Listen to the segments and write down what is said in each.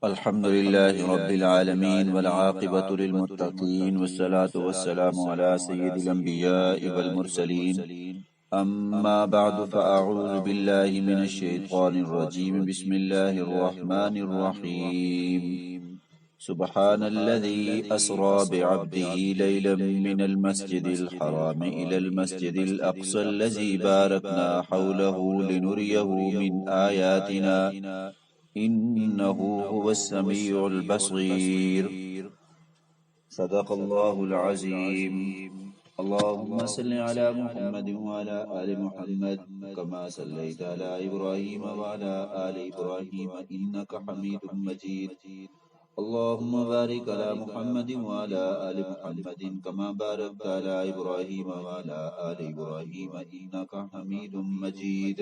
الحمد لله رب العالمين والعاقبة للمتقين والصلاة والسلام على سيد الأنبياء والمرسلين أما بعد فأعوذ بالله من الشيطان الرجيم بسم الله الرحمن الرحيم سبحان الذي أسرى بعبده ليلا من المسجد الحرام إلى المسجد الأقصى الذي باركنا حوله لنريه من آياتنا إنه هو السميع البصير صدق الله العظيم اللهم صل على محمد وعلى آل محمد كما صليت على إبراهيم وعلى آل إبراهيم إنك حميد مجيد اللهم بارك على محمد وعلى آل محمد كما باركت على إبراهيم وعلى آل إبراهيم إنك حميد مجيد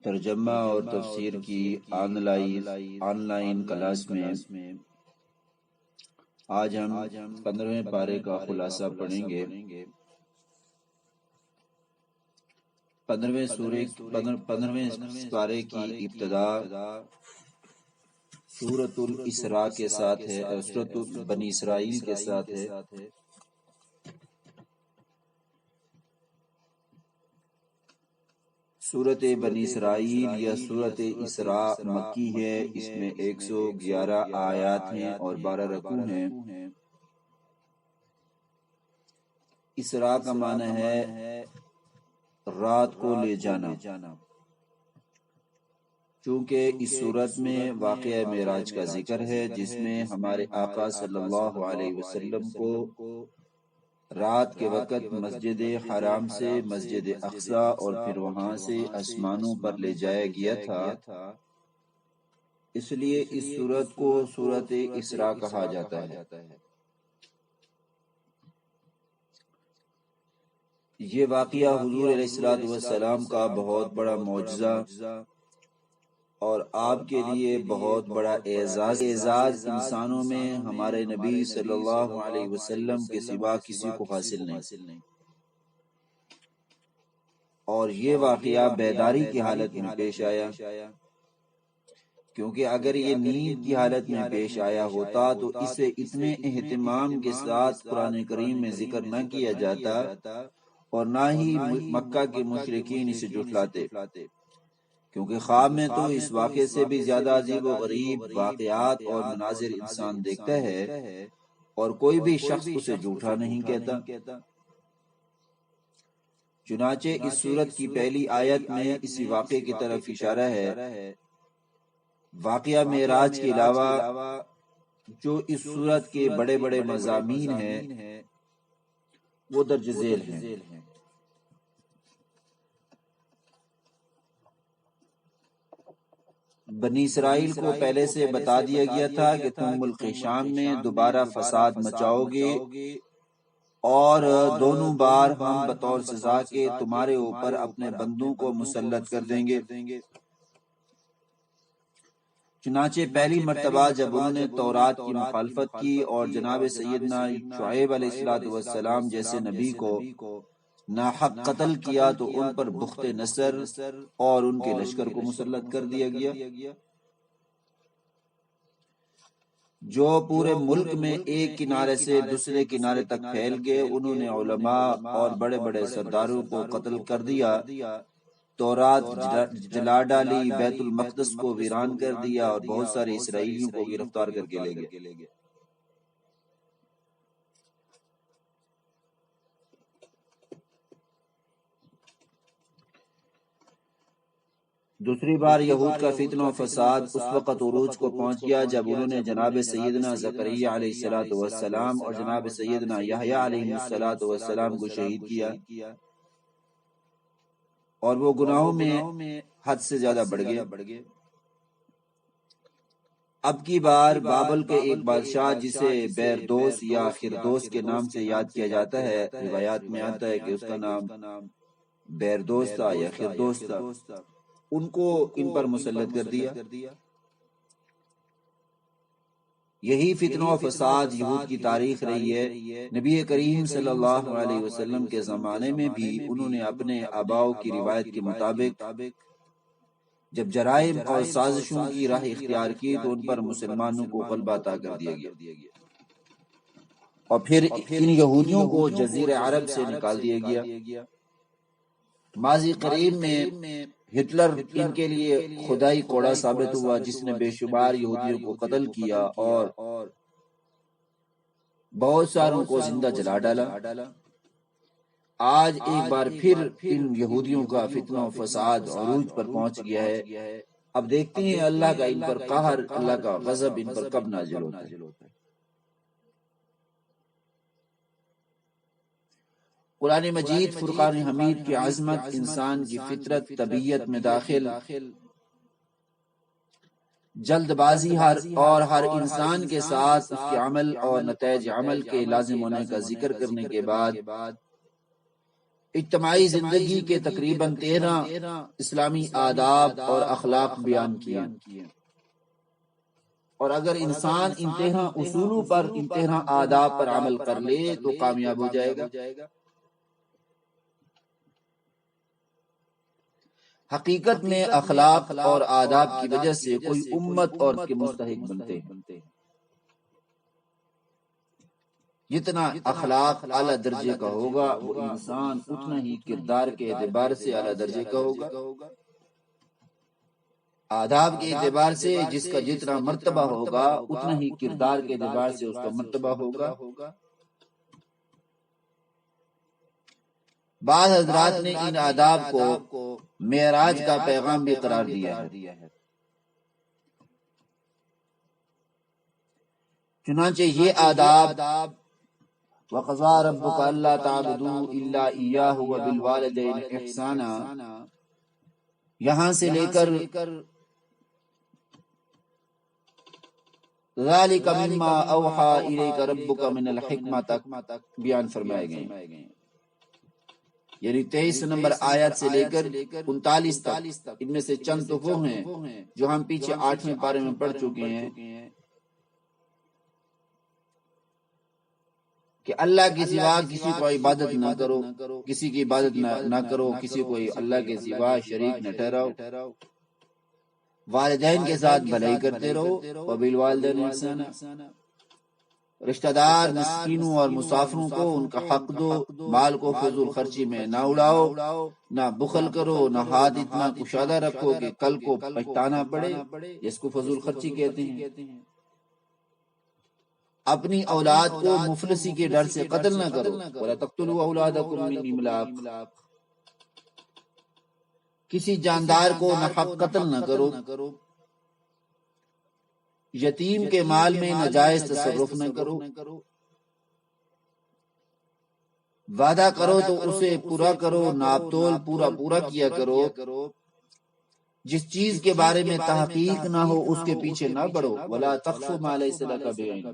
ترجمہ اور تفسیر کی آن لائن کلاس میں آج ہم 15ویں پارے کا خلاصہ پڑھیں گے۔ 15ویں پارے کی ابتدا سورۃ الاسراء کے ساتھ ہے، سورۃ بنی اسرائیل کے ساتھ ہے۔ سورۃ بنی اسرائیل یا سورۃ اسراء مکی ہے، اس میں 111 آیات ہیں اور 12 رکوع ہیں۔ اسراء کا معنی ہے رات کو لے جانا، چونکہ اس صورت میں واقعہ معراج کا ذکر ہے، جس میں ہمارے آقا صلی اللہ علیہ وسلم کو رات کے وقت مسجد حرام سے مسجد اقصی اور پھر وہاں سے آسمانوں پر لے جایا گیا تھا، اس لیے اس سورت کو سورۃ اسراء کہا جاتا ہے۔ یہ واقعہ حضور علیہ الصلوۃ والسلام کا بہت بڑا معجزہ اور آپ کے لیے بہت بڑا اعزاز انسانوں میں ہمارے نبی صلی اللہ علیہ وسلم کے سوا کسی کو حاصل نہیں، اور یہ واقعہ بیداری کی حالت میں پیش آیا، کیونکہ اگر یہ نیند کی حالت میں پیش آیا ہوتا تو اسے اتنے اہتمام کے ساتھ قرآن کریم میں ذکر نہ کیا جاتا اور نہ ہی مکہ کے مشرکین اسے جھٹلاتے، کیونکہ خواب میں تو اس واقعے سے بھی زیادہ عجیب و غریب واقعات اور مناظر انسان دیکھتا ہے اور کوئی بھی شخص اسے جھوٹا نہیں کہتا۔ چنانچہ اس سورت کی پہلی آیت میں اسی واقعے کی طرف اشارہ ہے۔ واقعہ معراج کے علاوہ جو اس سورت کے بڑے بڑے مضامین ہیں وہ درج ذیل ہیں۔ بنی اسرائیل کو پہلے سے بتا دیا گیا تھا کہ تم ملک شام میں دوبارہ فساد مچاؤ گے اور دونوں بار ہم بطور سزا کے تمہارے اوپر اپنے بندوں کو مسلط کر دیں گے۔ چنانچہ پہلی مرتبہ جب انہوں نے تورات کی مخالفت کی اور جناب سیدنا شعیب علیہ السلام جیسے نبی کو ناحق قتل کیا تو ان پر بخت نصر اور ان کے لشکر کو مسلط کر دیا گیا، جو پورے ملک میں ایک کنارے سے دوسرے کنارے تک پھیل گئے۔ انہوں نے علماء اور بڑے بڑے سرداروں کو قتل کر دیا، تورات جلا ڈالی، بیت المقدس کو ویران کر دیا اور بہت سارے اسرائیلیوں کو گرفتار کر کے لے گئے۔ دوسری بار یہود کا فتنہ و فساد اس وقت عروج کو پہنچ گیا جب انہوں نے جناب سیدنا زکریہ علیہ السلام اور جناب سیدنا یحییٰ علیہ السلام کو شہید کیا، اور وہ گناہوں میں حد سے زیادہ بڑھ گئے۔ اب کی بار بابل کے ایک بادشاہ جسے بیردوس یا خردوس کے نام سے یاد کیا جاتا ہے، روایات میں آتا ہے کہ اس کا نام بیردوس تھا یا خردوس تھا، ان کو ان پر مسلط کر دیا۔ یہی فتنہ و فساد یہود کی تاریخ رہی ہے۔ نبی کریم صلی اللہ علیہ وسلم کے زمانے میں بھی انہوں نے اپنے آباؤں کی روایت کے مطابق جب جرائم اور سازشوں کی راہ اختیار کی تو ان پر مسلمانوں کو غلبہ عطا کر دیا گیا، اور پھر ان یہودیوں کو جزیرہ عرب سے نکال دیا گیا۔ ماضی قریب میں ہٹلر ان کے لیے خدائی کوڑا ثابت ہوا، جس نے بے شمار یہودیوں کو قتل کیا اور بہت ساروں کو زندہ جلا ڈالا۔ آج ایک بار پھر ان یہودیوں کا فتنہ و فساد عروج پر پہنچ گیا ہے۔ اب دیکھتے ہیں اللہ کا ان پر قہر، اللہ کا غضب ان پر کب نازل ہوتا ہے۔ قرآن مجید فرقان حمید کی عظمت انسان کی فطرت طبیعت میں داخل جلد بازی اور ہر انسان کے ساتھ اس کے عمل اور نتائج عمل کے لازم ہونے کا ذکر کرنے کے بعد اجتماعی زندگی کے تقریباً 13 اسلامی آداب اور اخلاق بیان کیے، اور اگر انسان ان 13 اصولوں پر، ان 13 آداب پر عمل کر لے تو کامیاب ہو جائے گا۔ حقیقت میں اخلاق اور آداب کی وجہ سے کوئی امت اور کے مستحق بنتے ہیں۔ جتنا اخلاق اعلیٰ درجے کا ہوگا وہ انسان اتنا ہی کردار کے اعتبار سے اعلیٰ درجے کا ہوگا۔ آداب کے اعتبار سے جس کا جتنا مرتبہ ہوگا اتنا ہی کردار کے اعتبار سے اس کا مرتبہ ہوگا۔ بعض حضرات نے ان آداب کو معراج کا پیغام بھی قرار دیا ہے۔ چنانچہ یہ آداب وَقَضَىٰ رَبُّكَ أَلَّا تَعْبُدُوا إِلَّا إِيَّاهُ وَبِالْوَالِدَيْنِ إِحْسَانًا، یہاں سے لے کر ذَلِكَ مِمَّا أَوْحَىٰ إِلَيْكَ رَبُّكَ مِنَ الْحِكْمَةِ تک بیان فرمائے گئے، یعنی 23 نمبر آیت سے لے کر 39 تک۔ ان میں سے چند تو وہ ہیں جو ہم پیچھے 8ویں پارے میں پڑھ چکے ہیں کہ اللہ کے سوا کسی کو عبادت نہ کرو، کسی کی عبادت نہ کرو، کسی کو اللہ کے سوا شریک نہ ٹھہراؤ، والدین کے ساتھ بھلائی کرتے رہو، وبالوالدین احسانا، رشتہ دار مسکینوں اور مسافروں کو ان کا حق دو، مال کو فضول خرچی میں نہ اڑاؤ، نہ بخل کرو، نہ ہاتھ اتنا کشادہ رکھو کہ کل کو پچھتانا پڑے، جس کو فضول خرچی کہتے ہیں۔ اپنی اولاد کو مفلسی کے ڈر سے قتل نہ کرو، وَلَا تَقْتُلُوا أَوْلَادَكُمْ مِنْ إِمْلَاقٍ، کسی جاندار کو ناحق قتل نہ کرو، یتیم کے مال میں ناجائز تصرف نہ کرو، وعدہ کرو تو اسے پورا کرو، ناپ تول پورا کیا کرو، جس چیز کے بارے میں تحقیق نہ ہو اس کے پیچھے نہ بڑھو، وَلَا تَخْفُ مَا لَيْسَ لَكَ بِعِلْمٍ۔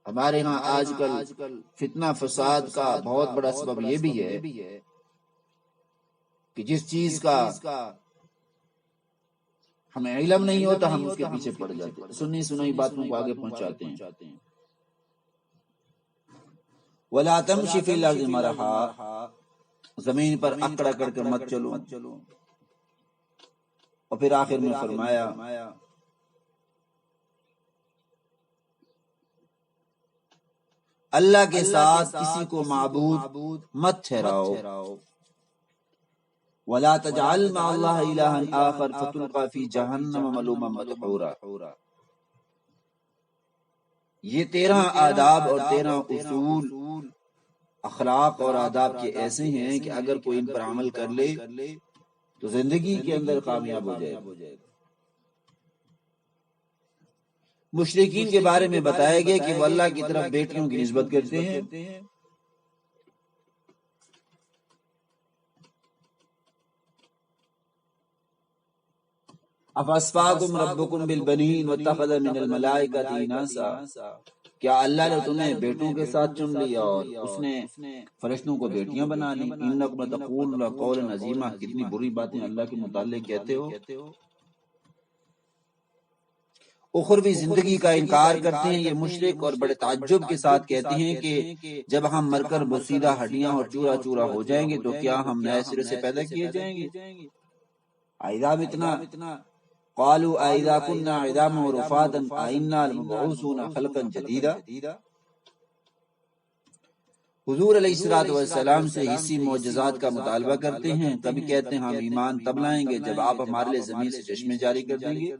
ہمارے ہاں آج کل فتنہ فساد کا بہت بڑا سبب یہ بھی ہے کہ جس چیز کا ہمیں علم نہیں ہوتا ہم اس کے پیچھے پڑ جاتے ہیں، سنی سنائی باتوں کو آگے پہنچاتے ہیں۔ وَلَا تَمْشِ فِي الْأَرْضِ مَرَحًا، زمین پر اکڑ اکڑ کر مت چلو، اور پھر آخر میں فرمایا اللہ کے ساتھ کسی کو معبود مت ٹھہراؤ، وَلَا تَجْعَلْ مَعَ اللَّهِ إِلَٰهًا آخَرَ فَتُلْقَىٰ فِي جَهَنَّمَ مَلُومًا مَدْحُورًا۔ یہ 13 آداب اور 13 اصول اخلاق اور آداب کے ایسے ہیں کہ اگر کوئی ان پر عمل کر لے تو زندگی کے اندر کامیاب ہو جائے گا۔ مشرکین کے بارے میں بتایا گیا کہ وہ اللہ کی طرف بیٹیوں کی نسبت کرتے ہیں، افاصفاکم ربکم بالبنین واتخذ من الملائکۃ اناسا، کیا اللہ نے تمہیں بیٹوں کے ساتھ چن لیا اور اس نے فرشتوں کو بیٹیاں بنا لی؟ انکم لتقولون قولا عظیما، کتنی بری باتیں اللہ کے متعلق کہتے ہو۔ اخروی زندگی کا انکار کرتے ہیں یہ مشرک، اور بڑے تعجب کے ساتھ کہتے ہیں کہ جب ہم مر کر بوسیدہ ہڈیاں اور چورا چورا ہو جائیں گے تو کیا ہم نئے سرے سے پیدا کیے جائیں گے؟ اذا متنا قالوا اذا كنا عظاما ورفاتا ائنا لمبعوثون خلقا جديدا۔ حضور علیہ الصلوۃ والسلام سے حصی معجزات کا مطالبہ کرتے ہیں، کبھی کہتے ہیں ہم ایمان تب لائیں گے جب آپ ہمارے لیے زمین سے چشمے جاری کر دیں گے،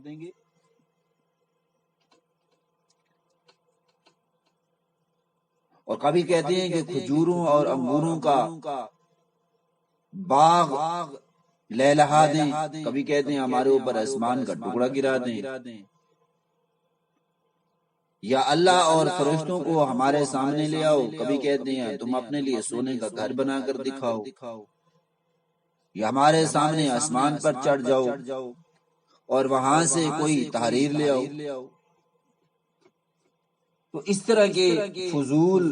اور کبھی کہتے ہیں کہ کھجوروں اور انگوروں کا باغ لہلہا دیں، کبھی کہتے ہیں ہمارے اوپر آسمان کا ٹکڑا گرا دیں، یا اللہ اور فرشتوں کو ہمارے سامنے لے آؤ، کبھی کہتے ہیں تم اپنے لیے سونے کا گھر بنا کر دکھاؤ، یا ہمارے سامنے آسمان پر چڑھ جاؤ اور وہاں سے کوئی تحریر لے آؤ۔ تو اس طرح کے فضول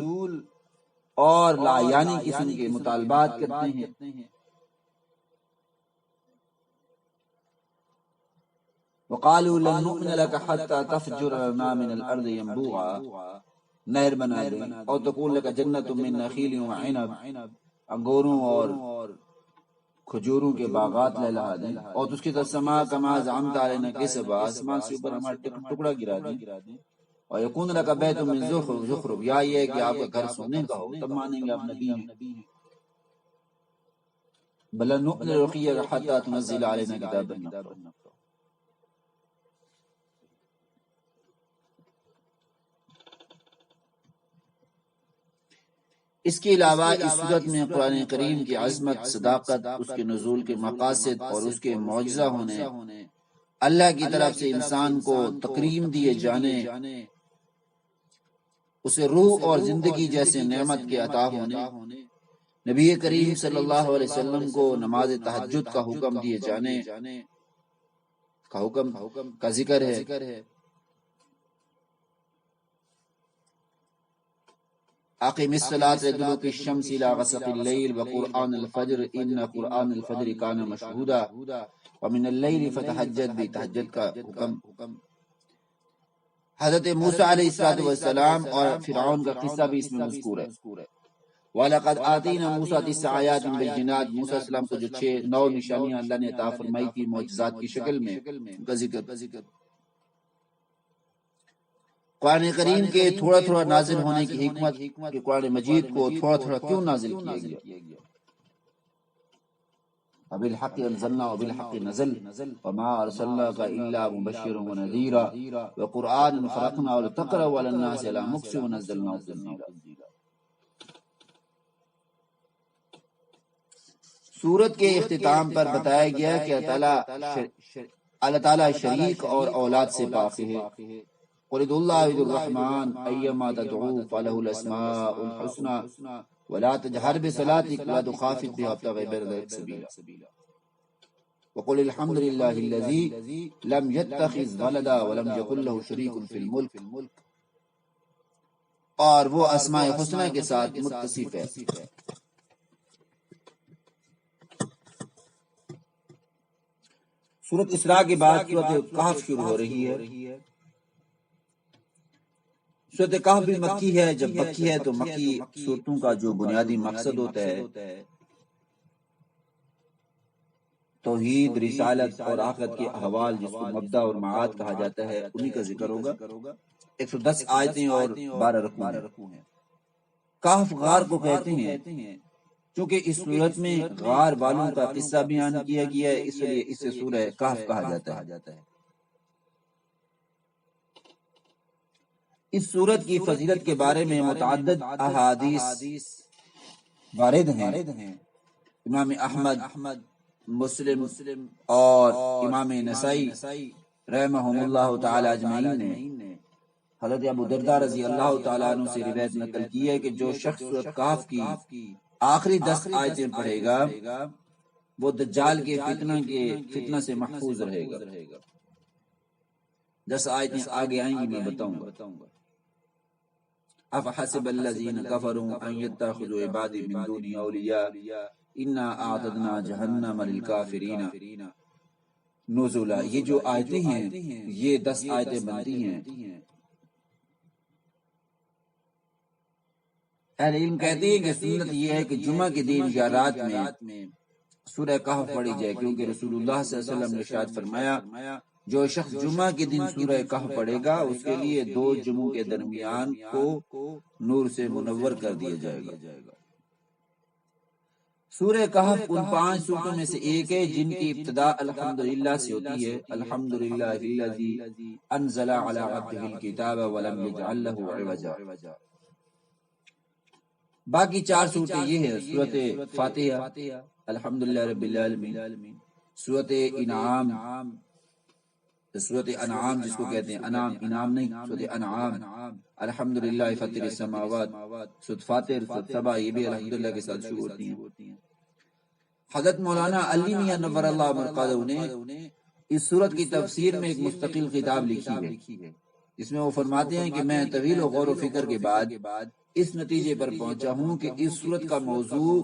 اور لا یعنی قسم کے مطالبات کرتے ہیں۔ وقالوا لن نؤمن لك حتى تفجر لنا من الارض ينبوعا، نہر بنا دیں، اور تكون لك جنت من نخیل وعنب، انگوروں اور کھجوروں کے باغات لہلا دیں، اور اس کی تسمہ کما زعمت علینا کسبا، آسمان سے اوپر ہمارا ٹکڑا گرا دیں، اور یکون لك بیت من زخرف، یا یہ کہ آپ کا گھر سونے کا ہو، تب مانیں گے آپ نبی ہیں۔ بل نؤمن لرقيك حتى تنزل علينا كتابا نقرأه۔ اس کے علاوہ اس صورت میں قرآن کریم کی عظمت، صداقت، اس کے نزول کے مقاصد اور اس کے معجزہ ہونے، اللہ کی طرف سے انسان کو تکریم دیے جانے، اسے روح اور زندگی جیسے نعمت کے عطا ہونے، نبی کریم صلی اللہ علیہ وسلم کو نماز تہجد کا حکم دیے جانے کا ذکر ہے۔ اقم الصلاة لدلوک الشمس الى غسق الليل وقرآن الفجر ان قرآن الفجر کان مشہودا ومن اللیل فتہجد بھی، تہجد کا حکم۔ حضرت موسیٰ علیہ السلام اور فرعون کا قصہ بھی اس میں مذکور ہے۔ وَلَقَدْ آتَيْنَا مُوسَىٰ 9 آیات بَيِّنَاتٍ، موسیٰ علیہ السلام کو جو 9 نشانیاں اللہ نے عطا فرمائی تھی معجزات کی شکل میں، ان کا ذکر۔ قرآن کریم کے تھوڑا تھوڑا نازل ہونے کی حکمت کہ قرآن مجید کو تھوڑا تھوڑا کیوں نازل کیا گیا؟ وَبِالْحَقِّ أَنزَلْنَا وَبِالْحَقِّ نَزَلَ وَمَا أَرْسَلْنَاكَ إِلَّا مُبَشِّرًا وَنَذِيرًا وَقُرْآنًا فَرَقْنَاهُ لِتَقْرَأَهُ عَلَى النَّاسِ عَلَى مُكْثٍ وَنَزَّلْنَاهُ تَنزِيلًا۔ سورت کے اختتام پر بتایا گیا کہ اللہ تعالیٰ شریک اور اولاد سے پاک ہے۔ قل ادعوا الله عبد الرحمن ايما تدعوا فله الاسماء الحسنى ولا تجهر بصلاتك ولا تخافت بها وابتغ بين ذلك سبيلا وقل الحمد لله الذي لم يتخذ ولدا ولم يكن له شريك في الملك، اور وہ اسماء حسنى کے ساتھ متصف ہے۔ سورۃ اسراء کے بعد سورۃ کہف شروع ہو رہی ہے۔ سورۃ کہف بھی مکی ہے۔ جب مکی ہے تو مکی سورتوں کا جو بنیادی مقصد ہوتا ہے توحید، رسالت اور آخرت کے احوال، جس کو مبدا اور معاد کہا جاتا ہے، انہی کا ذکر ہوگا۔ 110 آیتیں اور 12 رکوع ہیں۔ کہف غار کو کہتے ہیں چونکہ اس صورت میں غار والوں کا قصہ بیان کیا گیا ہے، اس لیے اسے سورہ کہف کہا جاتا ہے۔ اس سورت کی فضیلت کے بارے میں متعدد احادیث وارد ہیں۔ امام احمد، مسلم اور امام نسائی رحمہم اللہ تعالی اجمعین نے حضرت ابو درداء رضی اللہ تعالیٰ عنہ سے روایت نقل کی ہے کہ جو شخص سورۃ کہف کی آخری 10 آیتیں پڑھے گا وہ دجال کے فتنہ سے محفوظ رہے گا۔ 10 آیتیں آگے آئیں گی، میں بتاؤں گا۔ افحسب الذین کفروا ان یتخذوا عبادی من دونی اولیاء انا اعتدنا جہنم للکافرین نزولا، یہ جو آیتیں ہیں یہ 10 آیتیں بنتی ہیں۔ اہل علم کہتے ہیں کہ سنت یہ ہے کہ جمعہ کے دن یا رات میں سورہ کہف پڑھی جائے، کیونکہ رسول اللہ صلی اللہ علیہ وسلم نے ارشاد فرمایا جو شخص جمعہ کے دن سورہ کہف پڑھے گا اس کے لیے 2 جمعوں کے درمیان کو نور سے منور کر دیا جائے گا۔ سورہ کہف ان 5 سورتوں میں سے ایک ہے جن کی ابتدا الحمدللہ سے ہوتی ہے۔ الحمدللہ الذی انزل علی عبدہ الکتاب ولم یجعل لہ عوجا۔ باقی 4 صورتیں یہ ہیں: سورۃ فاتحہ، الحمدللہ رب العالمین، سورۃ انعام، سورۃ انعام جس کو کہتے ہیں انعام نہیں، سورۃ انعام، الحمدللہ فاطر السماوات، سورۃ فاطر، سورۃ سبا، یہ بھی الحمدللہ کے ساتھ شروع ہوتی ہیں۔ حضرت مولانا علی میاں نور اللہ مرقدہ نے اس سورت کی تفسیر میں ایک مستقل کتاب لکھی ہے، جس میں وہ فرماتے ہیں کہ میں طویل و غور و فکر کے بعد اس نتیجے پر پہنچا ہوں کہ اس سورت کا موضوع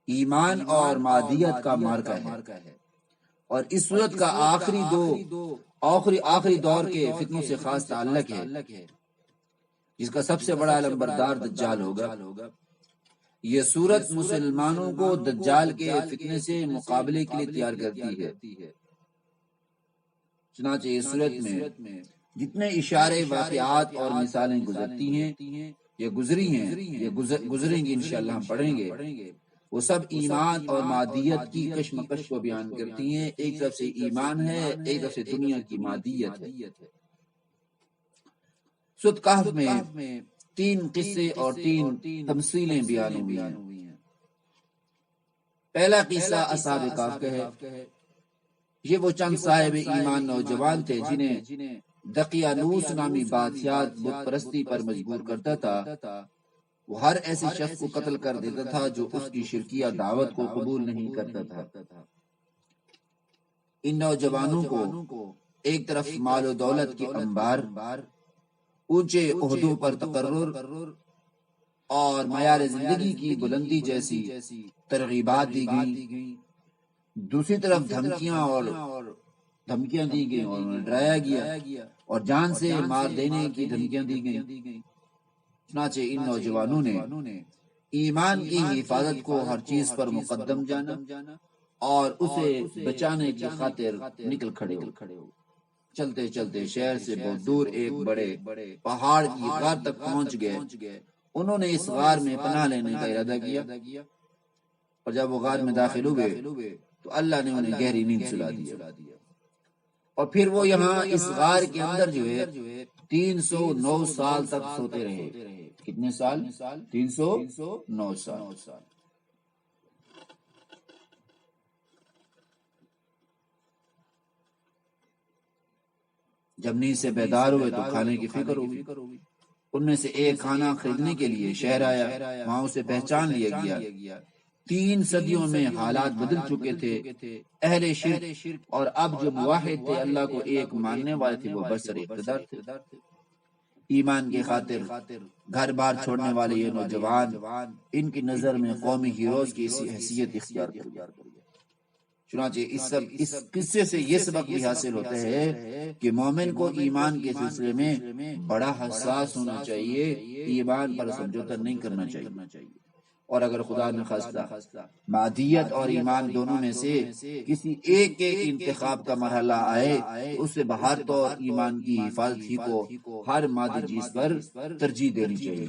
ایمان اور مادیت کا مارکہ ہے، اور اس سورت کا آخری دور کے فتنوں سے خاص تعلق ہے، جس کا سب سے بڑا علمبردار دجال ہوگا۔ یہ سورت مسلمانوں کو دجال کے فتنے سے مقابلے کے لیے تیار کرتی ہے۔ چنانچہ اس سورت میں جتنے اشارے، واقعات اور مثالیں گزرتی ہیں، یہ گزری ہیں، یہ گزریں گی، انشاءاللہ ہم پڑھیں گے، وہ سب ایمان اور مادیت کی کشمکش کو بیان کرتی ہیں۔ ایک طرف سے ایمان ہے، ایک طرف سے دنیا کی مادیت ہے۔ سورۃ کہف میں 3 قصے اور 3 تمثیلیں بیان ہوئی ہیں۔ پہلا قصہ اصحاب کہف کا ہے۔ یہ وہ چند صاحب ایمان نوجوان تھے جنہیں دقیانوس نامی بادشاہ بت پرستی پر مجبور کرتا تھا۔ وہ ہر ایسے شخص کو قتل کر دیتا تھا جو اس کی شرکیہ دعوت کو قبول نہیں کرتا تھا۔ ان نوجوانوں کو ایک طرف مال و دولت کے انبار، اونچے عہدوں پر تقرر اور معیار زندگی کی بلندی جیسی ترغیبات دی گئیں، دوسری طرف دھمکیاں دی گئیں اور انہیں ڈرایا گیا اور جان سے مار دینے کی دھمکیاں دی گئیں۔ چنانچہ ان نوجوانوں نے ایمان کی حفاظت کو ہر چیز پر مقدم جانا اور اسے بچانے کی خاطر نکل کھڑے ہو۔ چلتے چلتے شہر سے بہت دور ایک بڑے پہاڑ کی غار تک پہنچ گئے۔ انہوں نے اس غار میں پناہ لینے کا ارادہ کیا، اور جب وہ غار میں داخل ہوئے تو اللہ نے انہیں گہری نیند سلا دی، اور پھر وہ یہاں اس غار کے اندر جو ہے 309 سال تک سوتے رہے۔ کتنے سال؟ 309 سال۔ جب نیند سے بیدار ہوئے تو کھانے کی فکر ہوئی۔ ان میں سے ایک کھانا خریدنے کے لیے شہر آیا، وہاں اسے پہچان لیا گیا۔ 3 صدیوں میں حالات بدل چکے تھے۔ اہل شرک اور اب جو موحد تھے، اللہ کو ایک ماننے والے تھے، وہ برسر اقتدار تھے۔ ایمان کی خاطر گھر بار چھوڑنے والے یہ نوجوان ان کی نظر میں قومی ہیروز کی حیثیت اختیار کر گئے۔ چنانچہ اس قصے سے یہ سبق بھی حاصل ہوتا ہے کہ مومن کو ایمان کے سلسلے میں بڑا حساس ہونا چاہیے، ایمان پر سمجھوتا نہیں کرنا چاہیے، اور اگر خدا نخواستہ مادیت اور ایمان دونوں میں سے کسی ایک کے انتخاب کا مرحلہ آئے تو اس سے بہر طور ایمان کی حفاظت ہی کو ہر مادی چیز پر ترجیح دینی چاہیے۔